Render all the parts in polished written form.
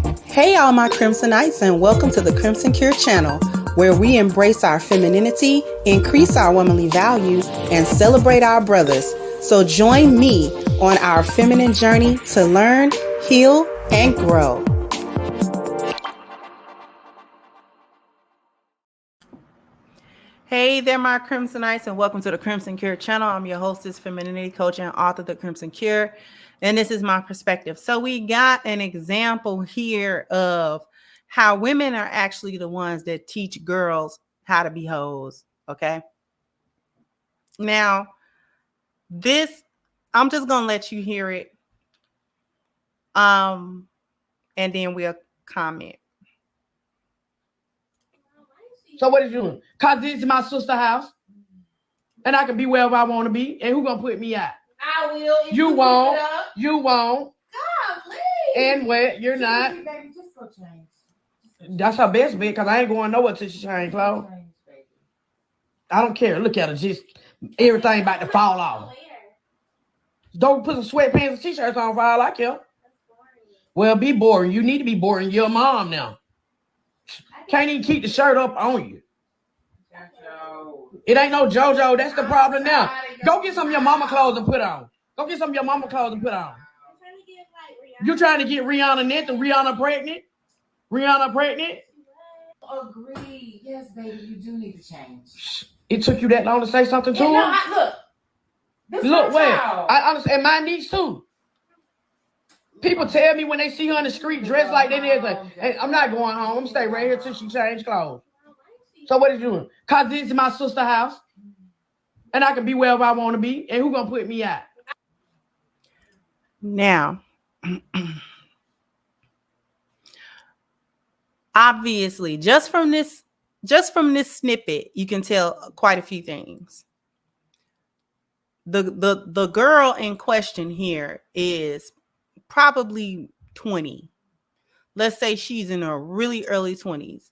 Hey, all my Crimsonites, and welcome to the Crimson Cure channel, where we embrace our femininity, increase our womanly values, and celebrate our brothers. So join me on our feminine journey to learn, heal, and grow. Hey there, my Crimsonites, and welcome to the Crimson Cure channel. I'm your hostess, femininity coach, and author of the Crimson Cure, and this is my perspective. So we got an example here of how women are actually the ones that teach girls how to be hoes, okay? Now, this, I'm just going to let you hear it, and then we'll comment. So what is you doing? Cause this is my sister's house, and I can be wherever I want to be. And who gonna put me out? I will. You won't. You won't. God, please. And what? You're not. Baby, just go change. That's her best bet, because I ain't going nowhere till she change clothes. I don't care. Look at her, just everything about to fall off. Don't put some sweatpants and t-shirts on for all I care. Well, be boring. You need to be boring. You're a mom now. Can't even keep the shirt up on you. It ain't no JoJo. That's the problem now. Go get some of your mama clothes and put on. Go get some of your mama clothes and put on. You trying to get Rihanna Nathan? Rihanna pregnant? Rihanna pregnant? Agreed. Yes, baby, you do need to change. It took you that long to say something to her? No, Look, wait. I understand. My niece too. People tell me when they see her in the street dressed like they did, like, hey, I'm not going home. I'm gonna stay right here till she change clothes. So what is you doing? Cause this is my sister's house, and I can be wherever I want to be. And who gonna put me out? Now, obviously, just from this snippet, you can tell quite a few things. The girl in question here is probably 20. Let's say she's in her really early 20s,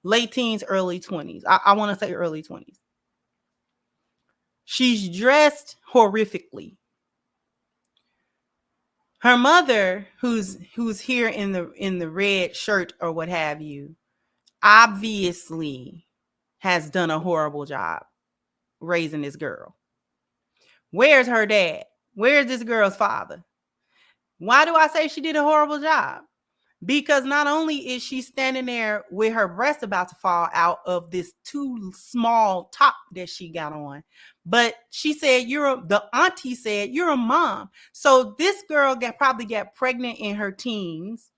late teens, early 20s. I want to say early 20s. She's dressed horrifically. Her mother, who's here in the red shirt or what have you, obviously has done a horrible job raising this girl. Where's her dad? Where's this girl's father? Why do I say she did a horrible job? Because not only is she standing there with her breast about to fall out of this too small top that she got on, but she said, the auntie said, you're a mom. So this girl probably got pregnant in her teens,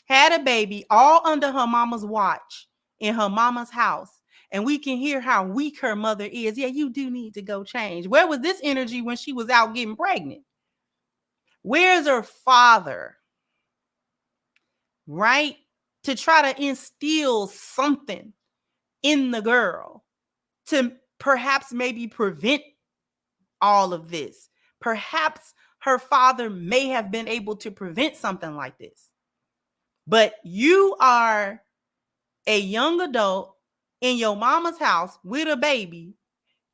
had a baby all under her mama's watch in her mama's house. And we can hear how weak her mother is. Yeah, you do need to go change. Where was this energy when she was out getting pregnant? Where's her father? Right? To try to instill something in the girl to perhaps maybe prevent all of this. Perhaps her father may have been able to prevent something like this. But you are a young adult in your mama's house with a baby.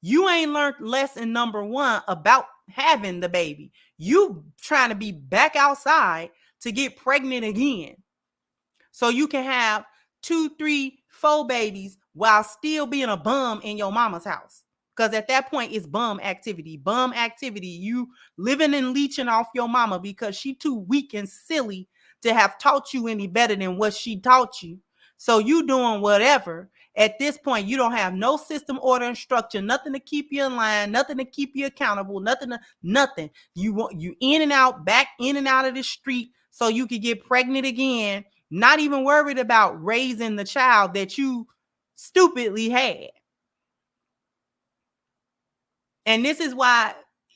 You ain't learned lesson number 1 about having the baby. You trying to be back outside to get pregnant again. So you can have 2, 3, 4 babies while still being a bum in your mama's house. Because at that point, it's bum activity. Bum activity. You living and leeching off your mama because she too weak and silly to have taught you any better than what she taught you. So you doing whatever. At this point, you don't have no system, order, and structure. Nothing to keep you in line. Nothing to keep you accountable. Nothing. You in and out, back in and out of the street so you could get pregnant again. Not even worried about raising the child that you stupidly had. And this is why,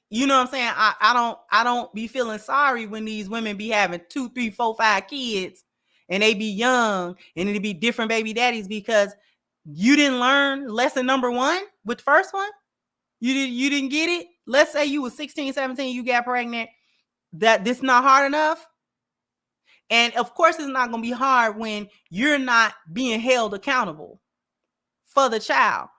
you know what I'm saying? I don't be feeling sorry when these women be having 2, 3, 4, 5 kids and they be young and it'd be different baby daddies, because you didn't learn lesson number 1 with the first one. You didn't get it. Let's say you was 16, 17, you got pregnant. That this not hard enough. And of course, it's not going to be hard when you're not being held accountable for the child.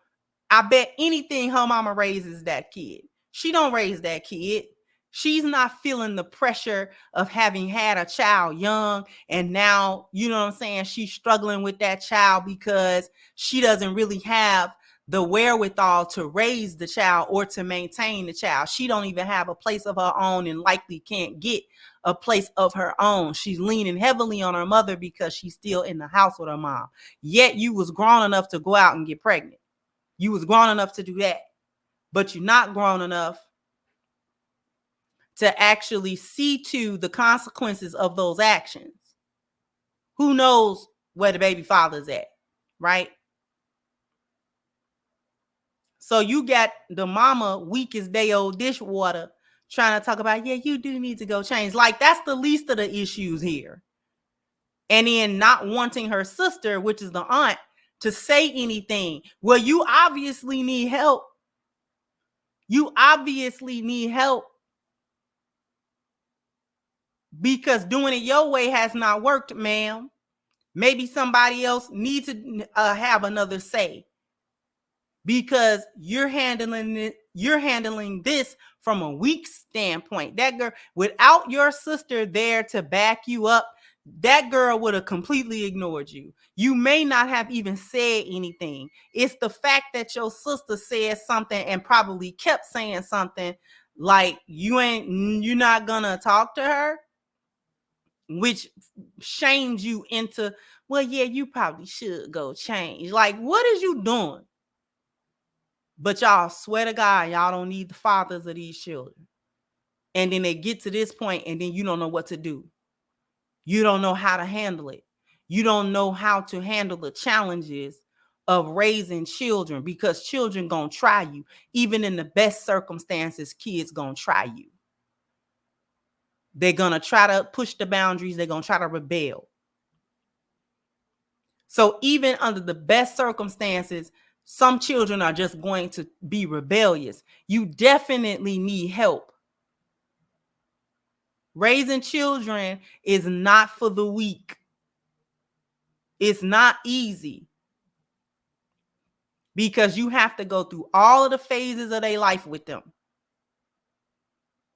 I bet anything her mama raises that kid. She don't raise that kid. She's not feeling the pressure of having had a child young, and now, you know what I'm saying, she's struggling with that child because she doesn't really have the wherewithal to raise the child or to maintain the child. She don't even have a place of her own and likely can't get a place of her own. She's leaning heavily on her mother because she's still in the house with her mom. Yet you was grown enough to go out and get pregnant. You was grown enough to do that. But you're not grown enough to actually see to the consequences of those actions. Who knows where the baby father's at, right? So you got the mama weak as day old dishwater trying to talk about, yeah, you do need to go change. Like, that's the least of the issues here. And then not wanting her sister, which is the aunt, to say anything. Well, you obviously need help. You obviously need help because doing it your way has not worked, ma'am. Maybe somebody else needs to have another say, because you're handling it. You're handling this from a weak standpoint. That girl, without your sister there to back you up, that girl would have completely ignored you. You may not have even said anything. It's the fact that your sister said something and probably kept saying something like you're not gonna talk to her, which shames you into, well, yeah, you probably should go change. Like, what is you doing? But y'all swear to God, y'all don't need the fathers of these children. And then they get to this point and then you don't know what to do. You don't know how to handle it. You don't know how to handle the challenges of raising children, because children gonna try you. Even in the best circumstances, kids gonna try you. They're gonna try to push the boundaries. They're gonna try to rebel. So even under the best circumstances, some children are just going to be rebellious. You definitely need help. Raising children is not for the weak. It's not easy, because you have to go through all of the phases of their life with them,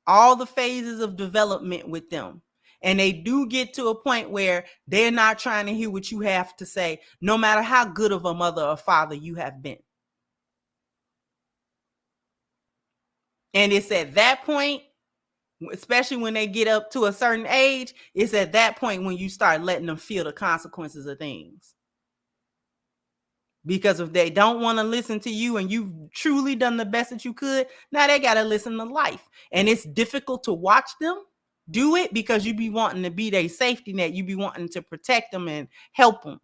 all the phases of development with them. And they do get to a point where they're not trying to hear what you have to say, no matter how good of a mother or father you have been. And it's at that point, especially when they get up to a certain age, it's at that point when you start letting them feel the consequences of things. Because if they don't want to listen to you and you've truly done the best that you could, now they got to listen to life. And it's difficult to watch them do it, because you be wanting to be their safety net. You be wanting to protect them and help them.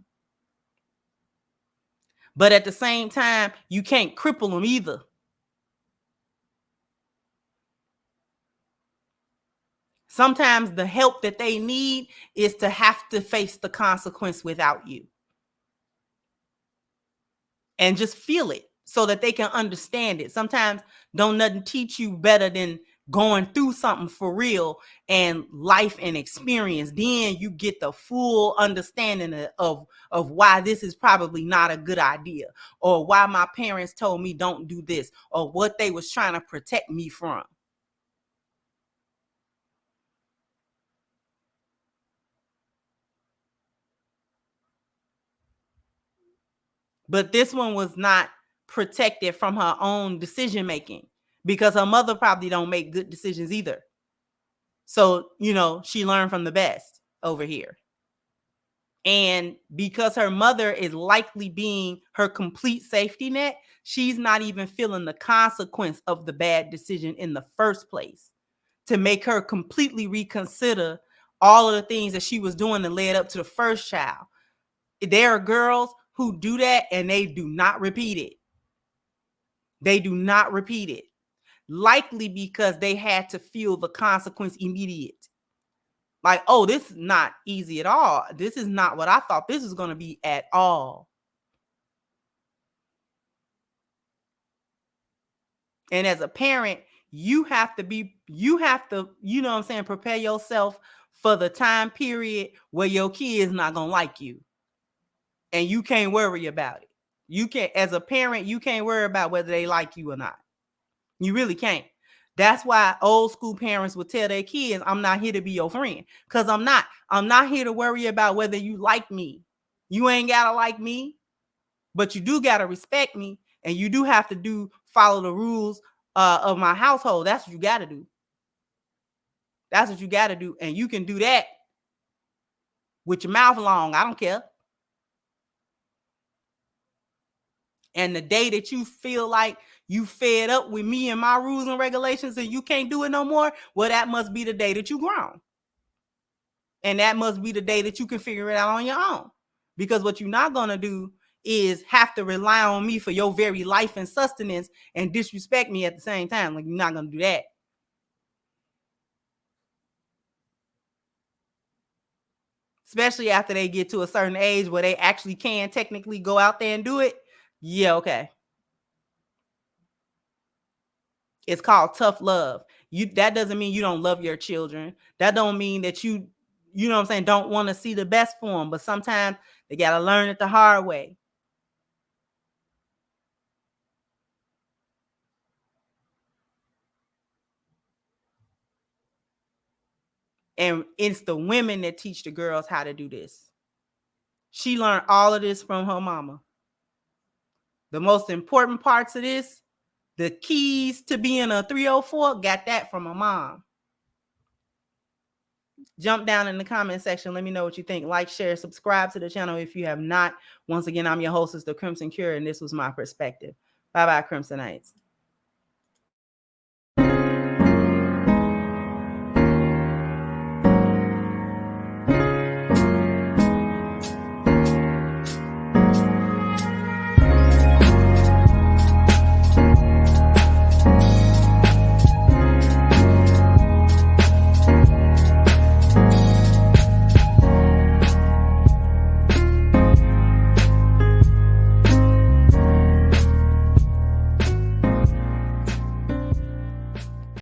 But at the same time, you can't cripple them either. Sometimes the help that they need is to have to face the consequence without you. And just feel it so that they can understand it. Sometimes don't nothing teach you better than going through something for real and life and experience. Then you get the full understanding of why this is probably not a good idea, or why my parents told me don't do this, or what they was trying to protect me from. But this one was not protected from her own decision making, because her mother probably don't make good decisions either. So, she learned from the best over here. And because her mother is likely being her complete safety net, she's not even feeling the consequence of the bad decision in the first place, to make her completely reconsider all of the things that she was doing that led up to the first child. There are girls who do that and they do not repeat it. They do not repeat it. Likely because they had to feel the consequence immediate. Like, oh, this is not easy at all. This is not what I thought this was going to be at all. And as a parent, you have to, prepare yourself for the time period where your kid is not going to like you. And you can't worry about it. You can't, as a parent, you can't worry about whether they like you or not. You really can't. That's why old school parents would tell their kids, I'm not here to be your friend. Because I'm not. I'm not here to worry about whether you like me. You ain't got to like me, but you do got to respect me. And you do have to follow the rules of my household. That's what you got to do. That's what you got to do. And you can do that with your mouth long. I don't care. And the day that you feel like you fed up with me and my rules and regulations and you can't do it no more, well, that must be the day that you grown. And that must be the day that you can figure it out on your own. Because what you're not going to do is have to rely on me for your very life and sustenance and disrespect me at the same time. Like, you're not going to do that. Especially after they get to a certain age where they actually can technically go out there and do it. Yeah, okay. It's called tough love. That doesn't mean you don't love your children. That don't mean that you know what I'm saying, don't want to see the best for them. But sometimes they got to learn it the hard way. And it's the women that teach the girls how to do this. She learned all of this from her mama. The most important parts of this, the keys to being a 304, got that from her mom. Jump down in the comment section. Let me know what you think. Like, share, subscribe to the channel if you have not. Once again, I'm your hostess, The Crimson Cure, and this was my perspective. Bye-bye, Crimsonites.